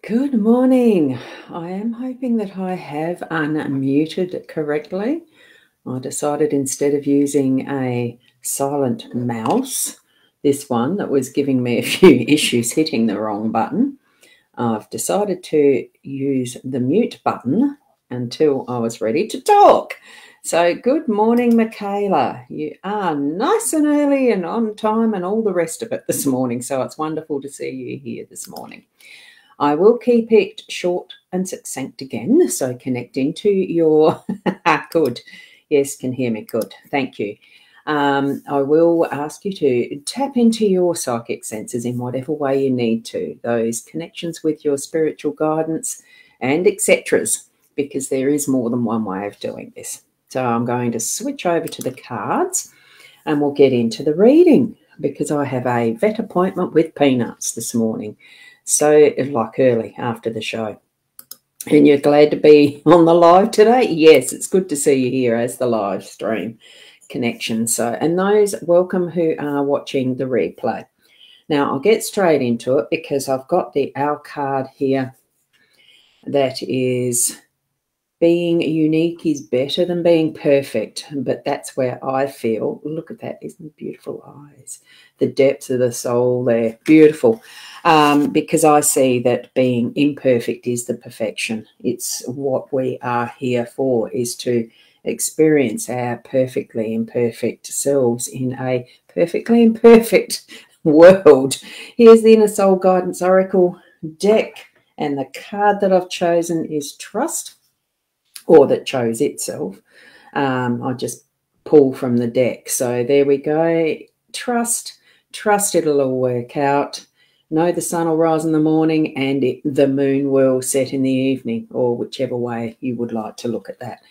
Good morning. I am hoping that I have unmuted correctly. I decided instead of using a silent mouse, this one that was giving me a few issues hitting the wrong button, I've decided to use the mute button until I was ready to talk. So good morning, Michaela. You are nice and early and on time and all the rest of it this morning. So it's wonderful to see you here this morning. I will keep it short and succinct again, so connecting to your good. Yes, can hear me. Good. Thank you. I will ask you to tap into your psychic senses in whatever way you need to, those connections with your spiritual guidance and etceteras, because there is more than one way of doing this. So I'm going to switch over to the cards and we'll get into the reading, because I have a vet appointment with Peanuts this morning. So like early after the show. And you're glad to be on the live today? Yes, it's good to see you here as the live stream connection. So, and those welcome who are watching the replay. Now I'll get straight into it because I've got the Owl card here that is being unique is better than being perfect. But that's where I feel, look at that, isn't it beautiful eyes? The depths of the soul there, beautiful. Because I see that being imperfect is the perfection. It's what we are here for, is to experience our perfectly imperfect selves in a perfectly imperfect world. Here's the Inner Soul Guidance Oracle deck, and the card that I've chosen is Trust, or that chose itself. I just pull from the deck. So there we go. Trust it'll all work out. Know the sun will rise in the morning and the moon will set in the evening, or whichever way you would like to look at that.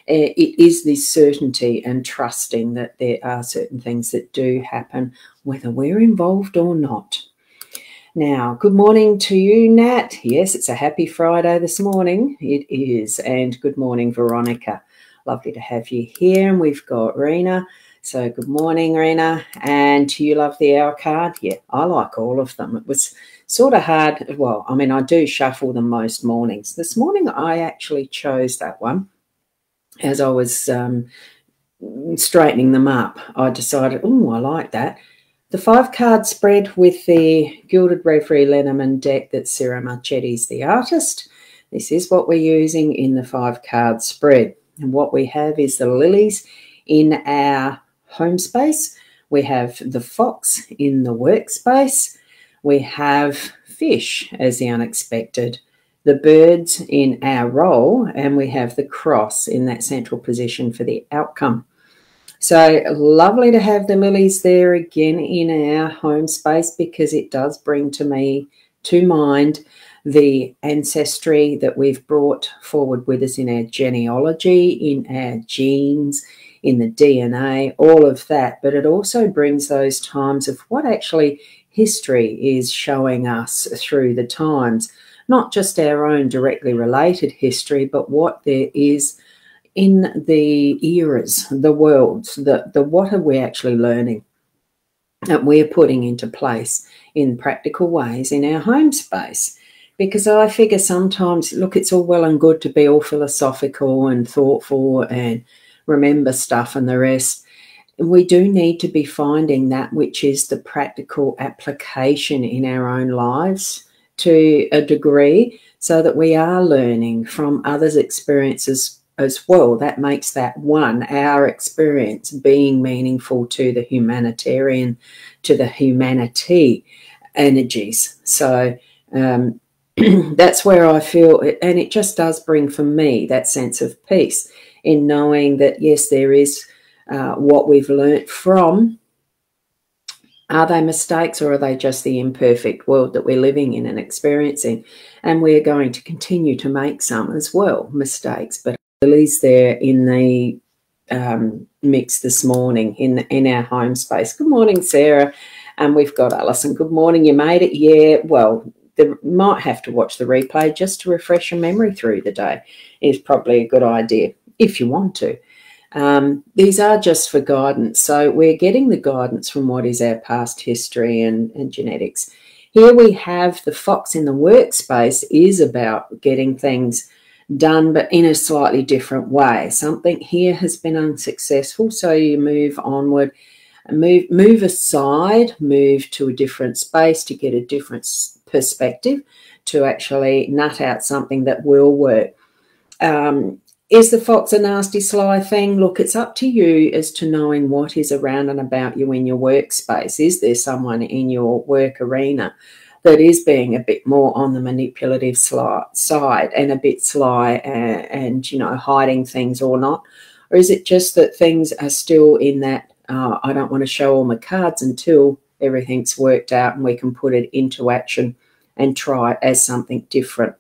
It is this certainty and trusting that there are certain things that do happen, whether we're involved or not. Now, good morning to you, Nat. Yes, it's a happy Friday this morning. It is. And good morning, Veronica. Lovely to have you here. And we've got Rena. So good morning, Rena. And do you love the Owl card? Yeah, I like all of them. It was sort of hard. Well, I mean, I do shuffle them most mornings. This morning, I actually chose that one as I was straightening them up. I decided, oh, I like that. The 5-card spread with the Gilded Reverie LENORMAND deck that Sarah Marchetti's the artist. This is what we're using in the 5-card spread. And what we have is the lilies in our home space. We have the fox in the workspace. We have fish as the unexpected, the birds in our role, and we have the cross in that central position for the outcome. So lovely to have the lilies there again in our home space, because it does bring to mind the ancestry that we've brought forward with us in our genealogy, in our genes, in the DNA, all of that. But it also brings those times of what actually history is showing us through the times, not just our own directly related history, but what there is in the eras, the worlds, the what are we actually learning that we're putting into place in practical ways in our home space. Because I figure sometimes, look, it's all well and good to be all philosophical and thoughtful and remember stuff and the rest. We do need to be finding that which is the practical application in our own lives to a degree, so that we are learning from others' experiences as well. That makes that one, our experience, being meaningful to the humanitarian, to the humanity energies. So that's where I feel, and it just does bring for me that sense of peace in knowing that, yes, there is what we've learnt from. Are they mistakes, or are they just the imperfect world that we're living in and experiencing? And we're going to continue to make some as well, mistakes. But Lily's there in the mix this morning in our home space. Good morning, Sarah. And we've got Alison. Good morning. You made it? Yeah, well, you might have to watch the replay just to refresh your memory through the day. Is probably a good idea if you want to. These are just for guidance. So we're getting the guidance from what is our past history and genetics. Here we have the fox in the workspace is about getting things done, but in a slightly different way. Something here has been unsuccessful, so you move onward, move aside, move to a different space to get a different perspective, to actually nut out something that will work. Is the fox a nasty, sly thing? Look, it's up to you as to knowing what is around and about you in your workspace. Is there someone in your work arena that is being a bit more on the manipulative side and a bit sly and you know, hiding things or not? Or is it just that things are still in that, I don't want to show all my cards until everything's worked out and we can put it into action and try it as something different,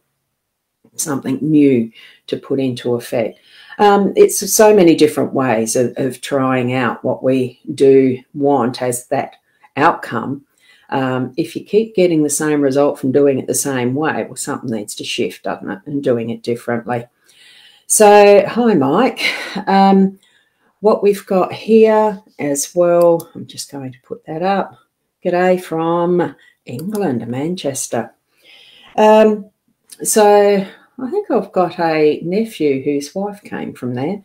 something new to put into effect. It's so many different ways of trying out what we do want as that outcome. If you keep getting the same result from doing it the same way, well, something needs to shift, doesn't it, and doing it differently. So, hi, Mike. What we've got here as well, I'm just going to put that up. G'day from England, Manchester. So I think I've got a nephew whose wife came from there.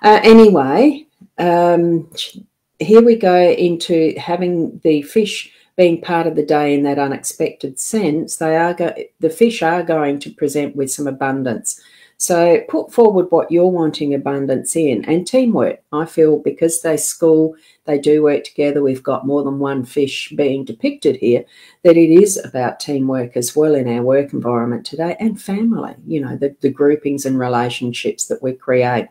Anyway, here we go into having the fish being part of the day in that unexpected sense. The fish are going to present with some abundance. So put forward what you're wanting abundance in, and teamwork. I feel because they do work together, we've got more than one fish being depicted here, that it is about teamwork as well in our work environment today, and family, you know, the groupings and relationships that we create.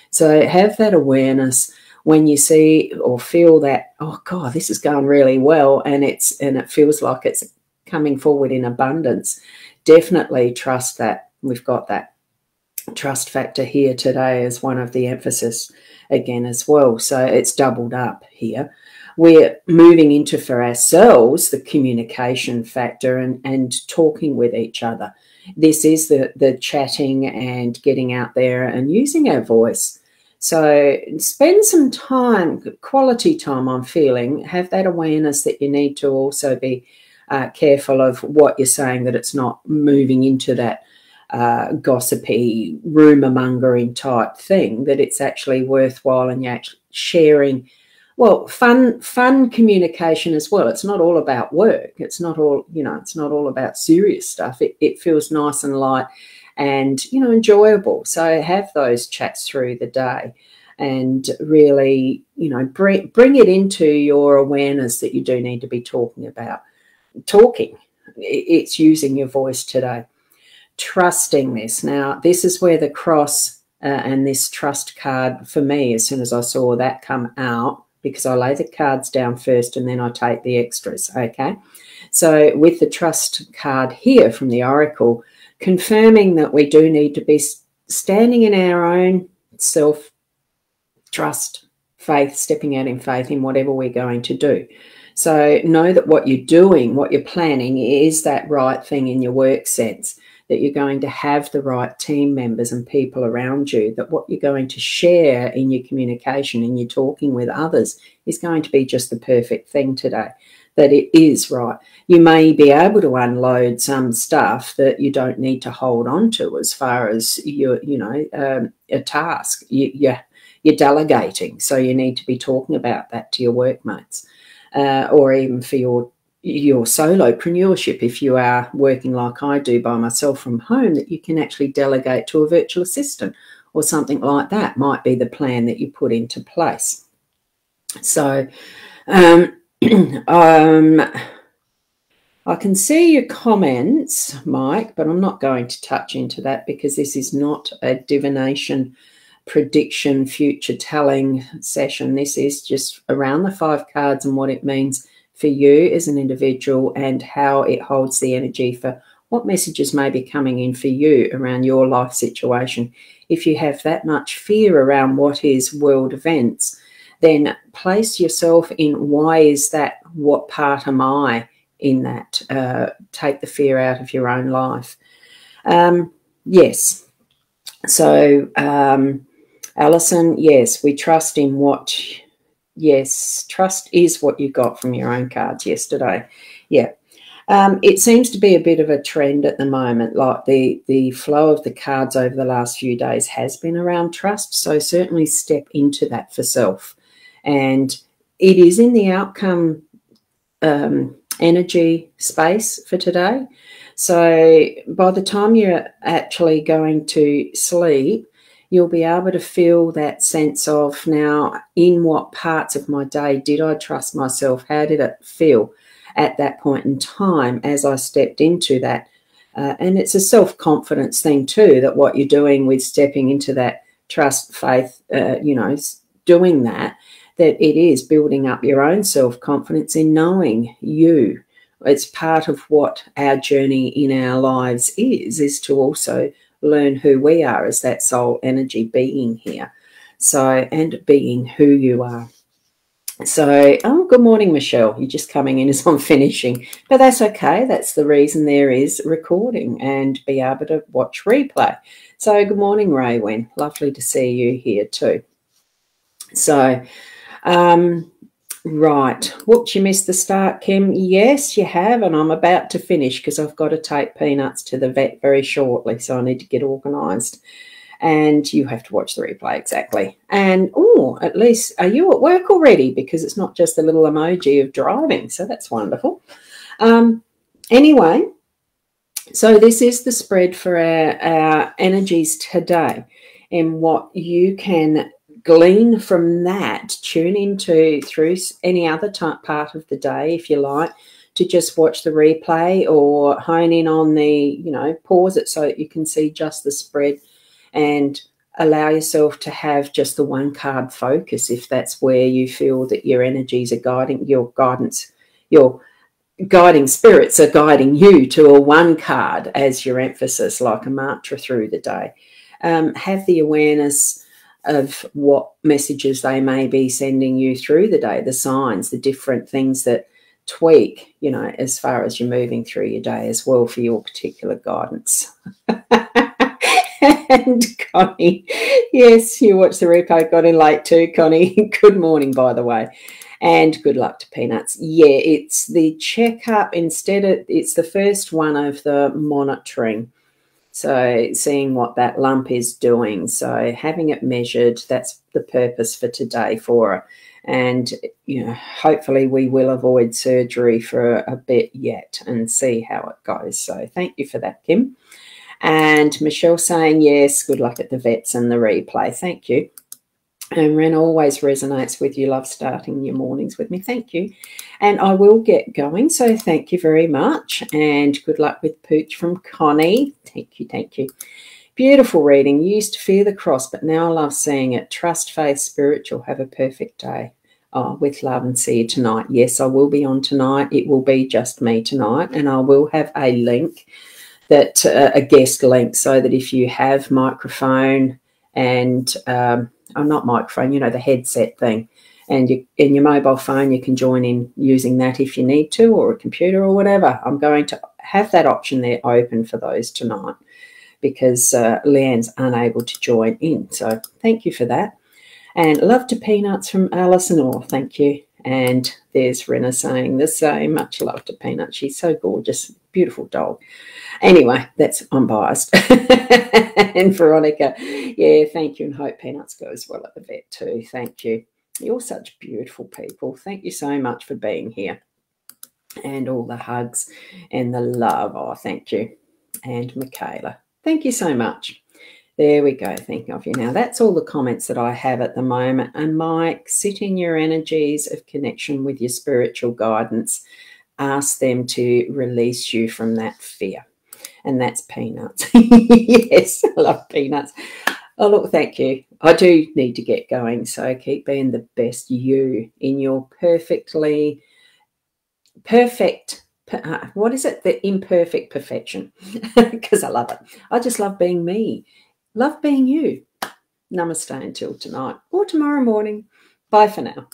So have that awareness when you see or feel that, oh God, this is going really well, and it feels like it's coming forward in abundance. Definitely trust that. We've got that trust factor here today as one of the emphasis again as well. So it's doubled up here. We're moving into, for ourselves, the communication factor and talking with each other. This is the chatting and getting out there and using our voice. So spend some time, quality time, I'm feeling. Have that awareness that you need to also be careful of what you're saying, that it's not moving into that gossipy, rumour-mongering type thing, that it's actually worthwhile and you're actually sharing, well, fun communication as well. It's not all about work. It's not all, you know, it's not all about serious stuff. It feels nice and light and, you know, enjoyable. So have those chats through the day and really, you know, bring it into your awareness that you do need to be talking. It's using your voice today. Trusting this. Now, this is where the cross and this trust card, for me, as soon as I saw that come out, because I lay the cards down first and then I take the extras, okay? So with the trust card here from the Oracle, confirming that we do need to be standing in our own self-trust, faith, stepping out in faith in whatever we're going to do. So know that what you're doing, what you're planning is that right thing in your work sense, that you're going to have the right team members and people around you, that what you're going to share in your communication, in your talking with others, is going to be just the perfect thing today, that it is right. You may be able to unload some stuff that you don't need to hold on to as far as your, a task. You're delegating, so you need to be talking about that to your workmates, or even for your solopreneurship, if you are working like I do by myself from home, that you can actually delegate to a virtual assistant or something like that might be the plan that you put into place. So I can see your comments, Mike, but I'm not going to touch into that because this is not a divination, prediction, future telling session. This is just around the 5 cards and what it means for you as an individual and how it holds the energy for what messages may be coming in for you around your life situation. If you have that much fear around what is world events, then place yourself in why is that, what part am I in that? Take the fear out of your own life. Yes. So, Alison, yes, we trust in what... Yes, trust is what you got from your own cards yesterday. Yeah. It seems to be a bit of a trend at the moment, like the flow of the cards over the last few days has been around trust. So certainly step into that for self. And it is in the outcome energy space for today. So by the time you're actually going to sleep, you'll be able to feel that sense of, now, in what parts of my day did I trust myself? How did it feel at that point in time as I stepped into that? And it's a self-confidence thing too, that what you're doing with stepping into that trust, faith, doing that it is building up your own self-confidence in knowing you. It's part of what our journey in our lives is to also learn who we are as that soul energy being here. So, and being who you are. So, oh, good morning, Michelle. You're just coming in as I'm finishing, but that's okay. That's the reason there is recording and be able to watch replay. So, good morning, Raywin. Lovely to see you here too. So, right. Whoops, you missed the start, Kim. Yes, you have, and I'm about to finish because I've got to take Peanuts to the vet very shortly, so I need to get organised. And you have to watch the replay, exactly. And, oh, at least, are you at work already? Because it's not just a little emoji of driving, so that's wonderful. Anyway, so this is the spread for our energies today, and what you can glean from that, tune into through any other part of the day, if you like, to just watch the replay or hone in on the, pause it so that you can see just the spread and allow yourself to have just the one card focus if that's where you feel that your energies are guiding, your guidance, your guiding spirits are guiding you to a one card as your emphasis, like a mantra through the day. Have the awareness of what messages they may be sending you through the day, the signs, the different things that tweak, as far as you're moving through your day as well for your particular guidance. And Connie, yes, you watched the replay, got in late too, Connie. Good morning, by the way. And good luck to Peanuts. Yeah, it's the checkup it's the first one of the monitoring. So seeing what that lump is doing. So having it measured, that's the purpose for today for her. And, hopefully we will avoid surgery for a bit yet and see how it goes. So thank you for that, Kim. And Michelle saying, yes, good luck at the vets and the replay. Thank you. And Ren always resonates with you. Love starting your mornings with me. Thank you. And I will get going. So thank you very much. And good luck with Pooch from Connie. Thank you. Thank you. Beautiful reading. You used to fear the cross, but now I love seeing it. Trust, faith, spiritual. Have a perfect day. Oh, with love, and see you tonight. Yes, I will be on tonight. It will be just me tonight. And I will have a link, that a guest link, so that if you have microphone and not microphone, the headset thing, and in your mobile phone, you can join in using that if you need to, or a computer or whatever. I'm going to have that option there open for those tonight because Leanne's unable to join in. So thank you for that. And love to Peanuts from Alison Orr. Thank you. And there's Rena saying the same. Much love to Peanuts. She's so gorgeous. Beautiful dog. Anyway, that's unbiased. And Veronica, yeah, thank you, and hope Peanuts goes well at the vet too. Thank you. You're such beautiful people. Thank you so much for being here. And all the hugs and the love. Oh, thank you. And Michaela, thank you so much. There we go. Thinking of you. Now, that's all the comments that I have at the moment. And Mike, sit in your energies of connection with your spiritual guidance. Ask them to release you from that fear. And that's Peanuts. Yes, I love Peanuts. Oh, look, thank you. I do need to get going. So keep being the best you in your perfect, what is it? The imperfect perfection. Because I love it. I just love being me. Love being you. Namaste until tonight or tomorrow morning. Bye for now.